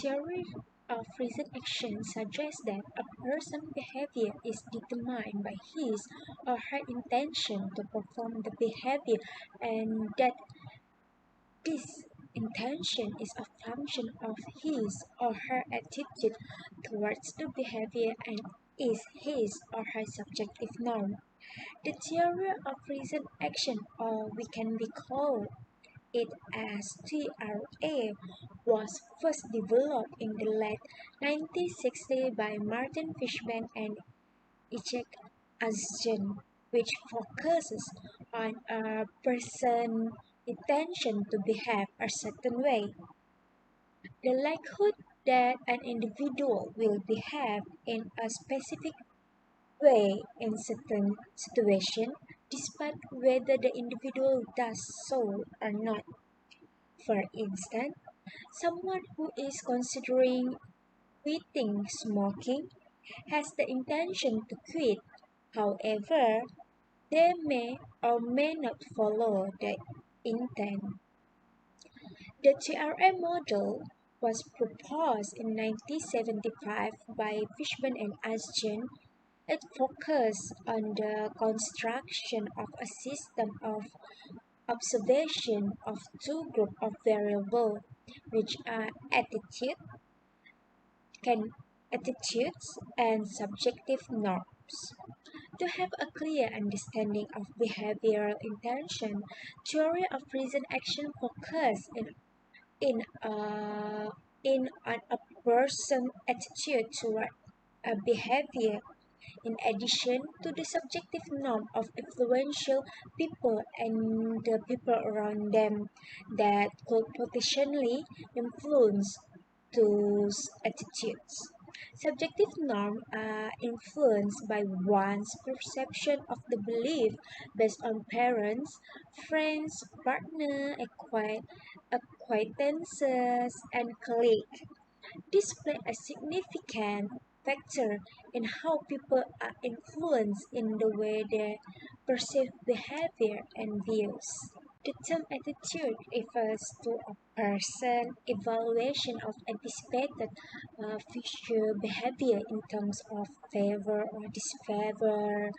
Theory of reason action suggests that a person's behavior is determined by his or her intention to perform the behavior, and that this intention is a function of his or her attitude towards the behavior and is his or her subjective norm. The theory of reason action, or we can be called it as TRA, was first developed in the late 1960s by Martin Fishman and IHSANUDDIN, which focuses on a person's intention to behave a certain way. The likelihood that an individual will behave in a specific way in certain situations, despite whether the individual does so or not. For instance, someone who is considering quitting smoking has the intention to quit. However, they may or may not follow the intent. The TRA model was proposed in 1975 by Fishman and Ashton. It focused on the construction of a system of observation of two groups of variables, which are can, attitudes and subjective norms. To have a clear understanding of behavioral intention, theory of reason action focus in, uh, in on a person's attitude toward a behavior in addition to the subjective norm of influential people and the people around them that could potentially influence those attitudes. Subjective norms are influenced by one's perception of the belief based on parents, friends, partner, acquaintances, and colleagues. This plays a significant factor in how people are influenced in the way they perceive behavior and views. The term attitude refers to a person's evaluation of anticipated future behavior in terms of favor or disfavor,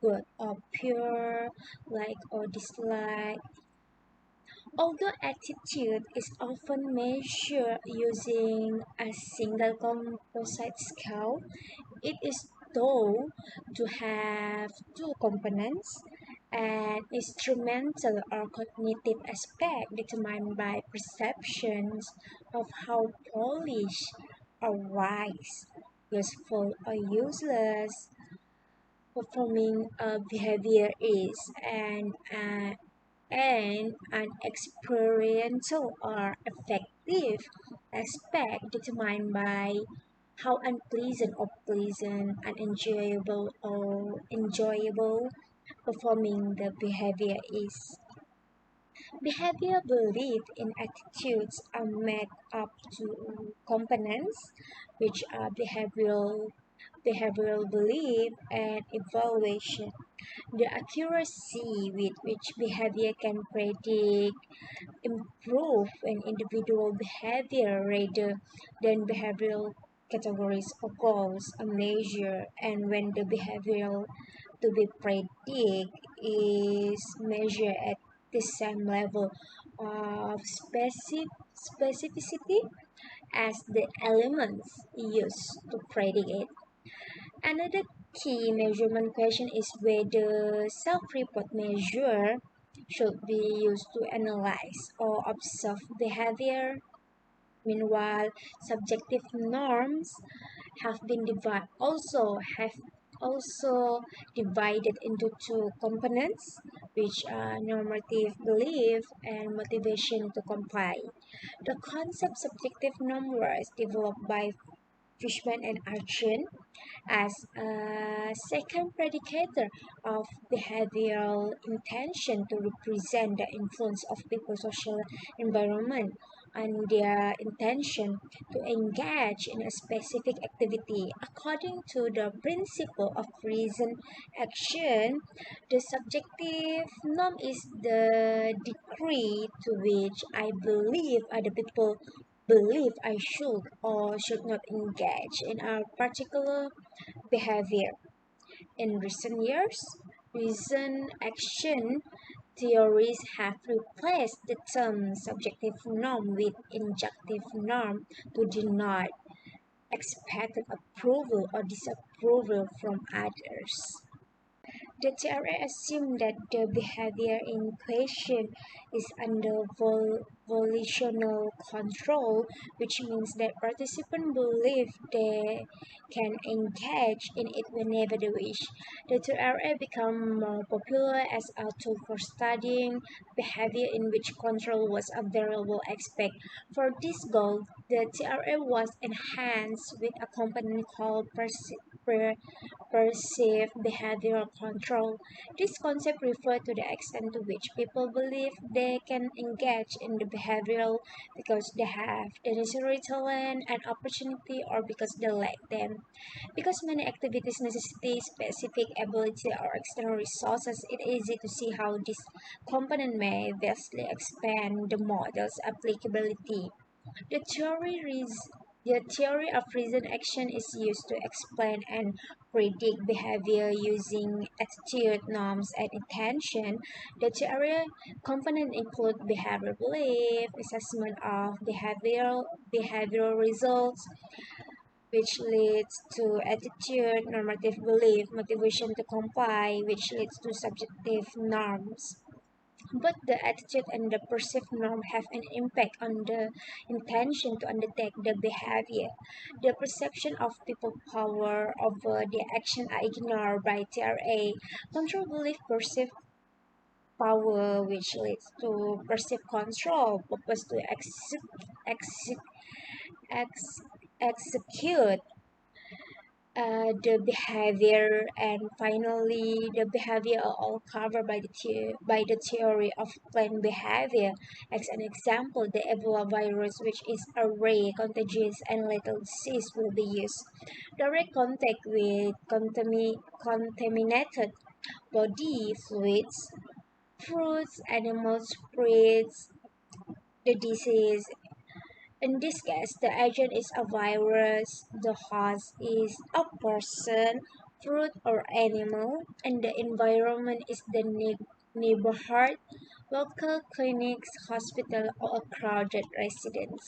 good or pure, like or dislike. Although attitude is often measured using a single composite scale, it is thought to have two components: an instrumental or cognitive aspect determined by perceptions of how polished or wise, useful or useless performing a behavior is, and an experiential or affective aspect determined by how unpleasant or pleasant, unenjoyable or enjoyable performing the behavior is. Behavior belief and attitudes are made up to components, which are behavioral belief and evaluation. The accuracy with which behavior can predict improve an individual behavior rather than behavioral categories or goals are measured, and when the behavioral to be predict is measured at the same level of specificity as the elements used to predict it. Another key measurement question is whether self-report measure should be used to analyze or observe behavior. Meanwhile, subjective norms have also divided into two components, which are normative belief and motivation to comply. The concept subjective norm was developed by Fishman and Arjun as a second predicator of behavioral intention to represent the influence of people's social environment and their intention to engage in a specific activity. According to the principle of reason action, the subjective norm is the degree to which I believe other people believe I should or should not engage in a particular behavior. In recent years, reason action theories have replaced the term subjective norm with injunctive norm to deny expected approval or disapproval from others. The theory assumes that the behavior in question is under volitional control, which means that participants believe they can engage in it whenever they wish. The theory became more popular as a tool for studying behavior in which control was a variable aspect. For this goal, the theory was enhanced with a component called perceived behavioral control. This concept refers to the extent to which people believe they can engage in the behavioral because they have the necessary talent and opportunity or because they lack them. Because many activities necessitate specific ability or external resources, it is easy to see how this component may vastly expand the model's applicability. The the theory of reason action is used to explain and predict behavior using attitude, norms, and intention. The theory components include behavioral belief, assessment of behavioral results, which leads to attitude, normative belief, motivation to comply, which leads to subjective norms. Both the attitude and the perceived norm have an impact on the intention to undertake the behavior. The perception of people power over the action are ignored by TRA. Control belief perceived power, which leads to perceived control, purpose to ex- execute the behavior, and finally the behavior are all covered by by the theory of planned behavior. As an example, the Ebola virus, which is a rare, contagious, and lethal disease, will be used. Direct contact with contaminated body fluids, fruits, animals spreads the disease. In this case, the agent is a virus, the host is a person, fruit, or animal, and the environment is the neighborhood, local clinics, hospital, or a crowded residence.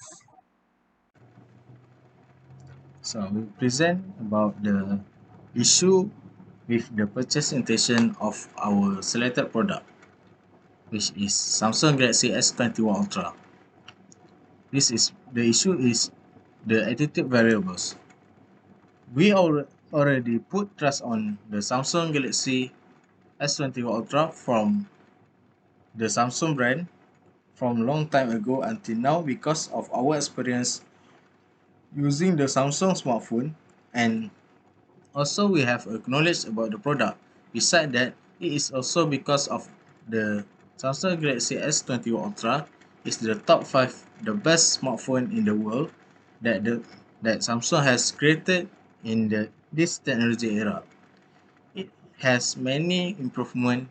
So we present about the issue with the purchase intention of our selected product, which is Samsung Galaxy S21 Ultra. This is the issue is the attitude variables. We already put trust on the Samsung Galaxy S21 Ultra from the Samsung brand from long time ago until now because of our experience using the Samsung smartphone, and also we have acknowledged about the product. Besides that, it is also because of the Samsung Galaxy S21 Ultra is the top 5 the best smartphone in the world that Samsung has created in this technology era. It has many improvement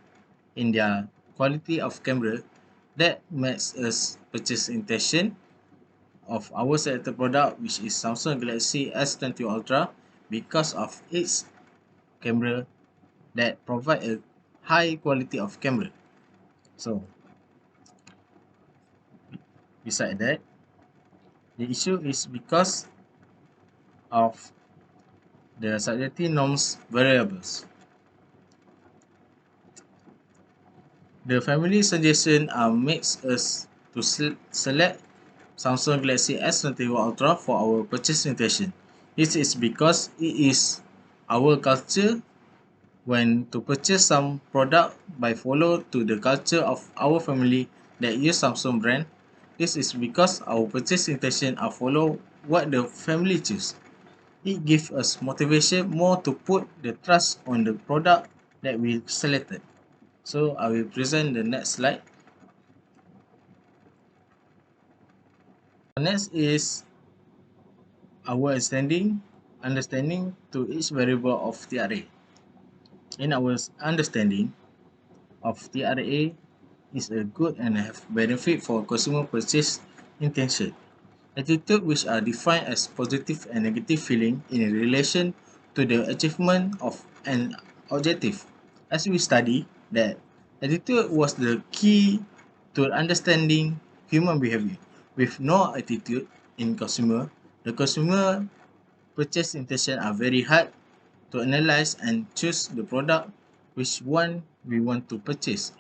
in their quality of camera that makes us purchase intention of our selected product, which is Samsung Galaxy S21 Ultra, because of its camera that provide a high quality of camera. So beside that, the issue is because of the subjective norms variables. The family suggestion makes us to select Samsung Galaxy S21 Ultra for our purchase intention. This is because it is our culture when to purchase some product by follow to the culture of our family that use Samsung brand. This is because our purchase intention are follow what the family choose. It gives us motivation more to put the trust on the product that we selected. So I will present the next slide. Next is our understanding to each variable of TRA. In our understanding of TRA is a good and have benefit for consumer purchase intention. Attitude which are defined as positive and negative feeling in relation to the achievement of an objective. As we study that attitude was the key to understanding human behavior. With no attitude in consumer, the consumer purchase intention are very hard to analyze and choose the product which one we want to purchase.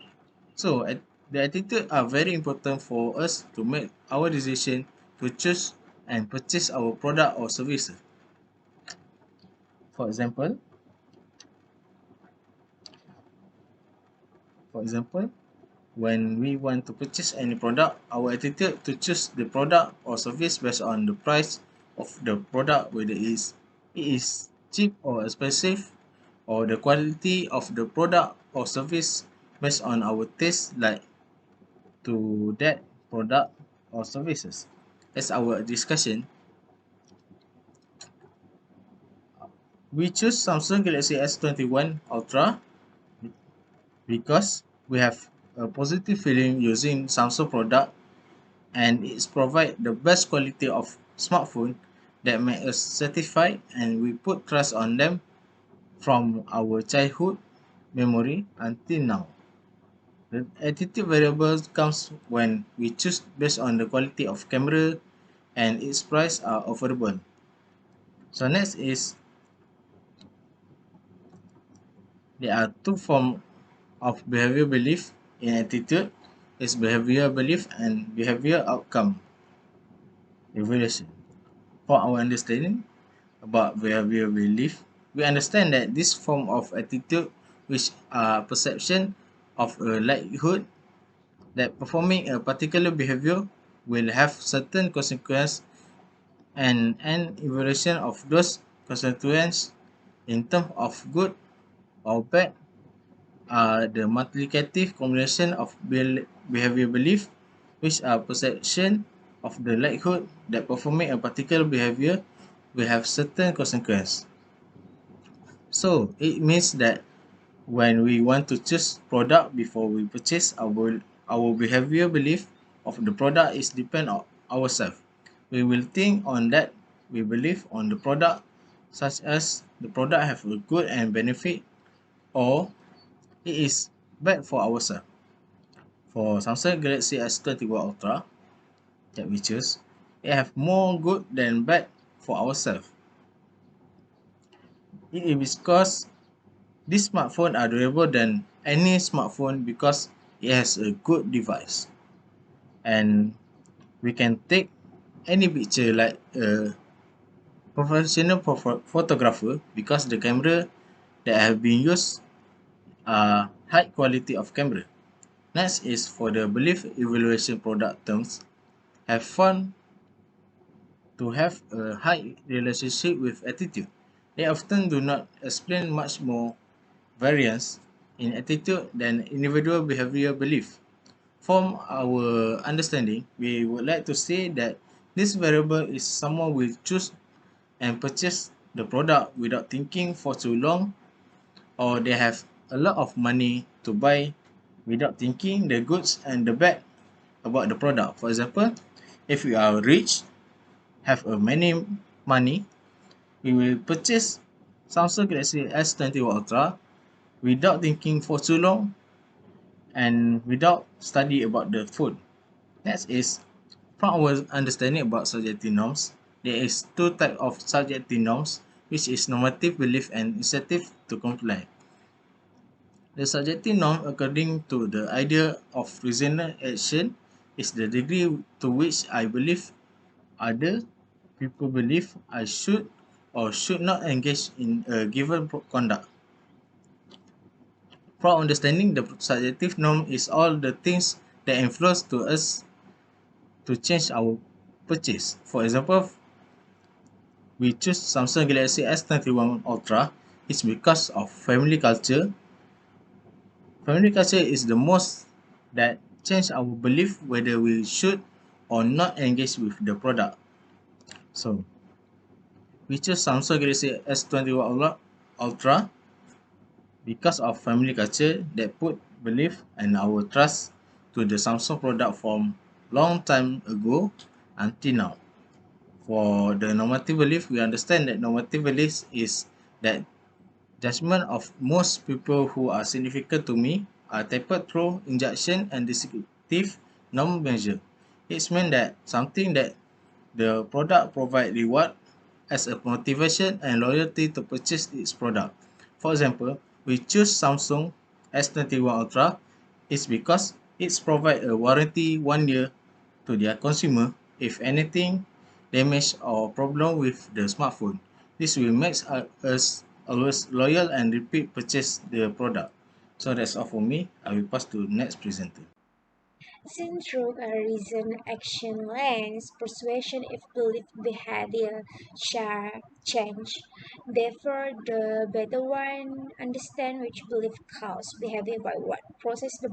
So the attitude are very important for us to make our decision to choose and purchase our product or services. For example, for example, when we want to purchase any product, our attitude to choose the product or service based on the price of the product, whether it is cheap or expensive, or the quality of the product or service based on our taste like to that product or services. As our discussion, we choose Samsung Galaxy S21 Ultra because we have a positive feeling using Samsung product and it's provide the best quality of smartphone that make us satisfied and we put trust on them from our childhood memory until now. The attitude variable comes when we choose based on the quality of camera and its price are affordable. So next is there are two forms of behavior belief in attitude is behavior belief and behavior outcome evaluation. For our understanding about behavior belief, we understand that this form of attitude which are perception of a likelihood that performing a particular behavior will have certain consequences and an evaluation of those consequences in terms of good or bad are the multiplicative combination of behavior belief, which are perception of the likelihood that performing a particular behavior will have certain consequences. So it means that when we want to choose product before we purchase, our behavior belief of the product is depend on ourselves. We will think on that we believe on the product, such as the product have a good and benefit or it is bad for ourselves. For Samsung Galaxy S21 Ultra that we choose, it have more good than bad for ourselves. It is because this smartphone are durable than any smartphone because it has a good device. And we can take any picture like a professional photographer because the camera that have been used are high quality of camera. Next is for the belief evaluation product terms have fun to have a high relationship with attitude. They often do not explain much more variance in attitude than individual behavior belief. From our understanding, we would like to say that this variable is someone will choose and purchase the product without thinking for too long, or they have a lot of money to buy without thinking the goods and the bad about the product. For example, if we are rich, have a many money, we will purchase Samsung Galaxy S21 Ultra without thinking for too long and without study about the phone. Next is from our understanding about subjective norms, there is two types of subjective norms, which is normative belief and incentive to comply. The subjective norm, according to the idea of reasonable action, is the degree to which I believe other people believe I should or should not engage in a given conduct. From understanding, the subjective norm is all the things that influence to us to change our purchase. For example, we choose Samsung Galaxy S21 Ultra is because of family culture. Family culture is the most that change our belief whether we should or not engage with the product. So we choose Samsung Galaxy S21 Ultra because of family culture that put belief and our trust to the Samsung product from long time ago until now. For the normative belief, we understand that normative belief is that judgment of most people who are significant to me are tapered through injunction and descriptive norm measure. It means that something that the product provide reward as a motivation and loyalty to purchase its product. For example, we choose Samsung S21 Ultra is because it's provide a warranty 1 year to their consumer if anything damage or problem with the smartphone. This will make us always loyal and repeat purchase the product. So that's all for me. I will pass to next presenter. Seen through a reason action lens, persuasion if belief behavior shall change. Therefore, the better one understand which belief cause behavior by what process the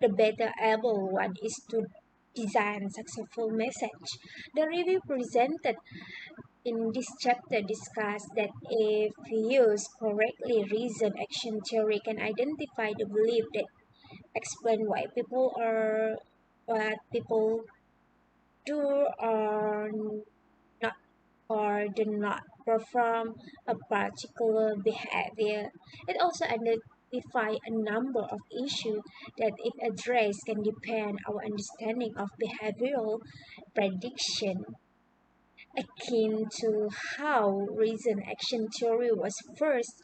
better able one is to design successful message. The review presented in this chapter discuss that if used correctly, reason action theory can identify the belief that explain why people are what people do or not or do not perform a particular behavior. It also identify a number of issues that if addressed can depend our understanding of behavioral prediction, akin to how reason action theory was first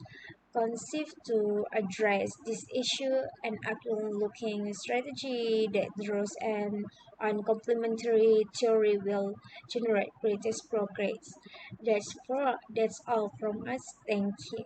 conceived to address this issue. An outward-looking strategy that draws on complementary theory will generate greatest progress. That's all from us. Thank you.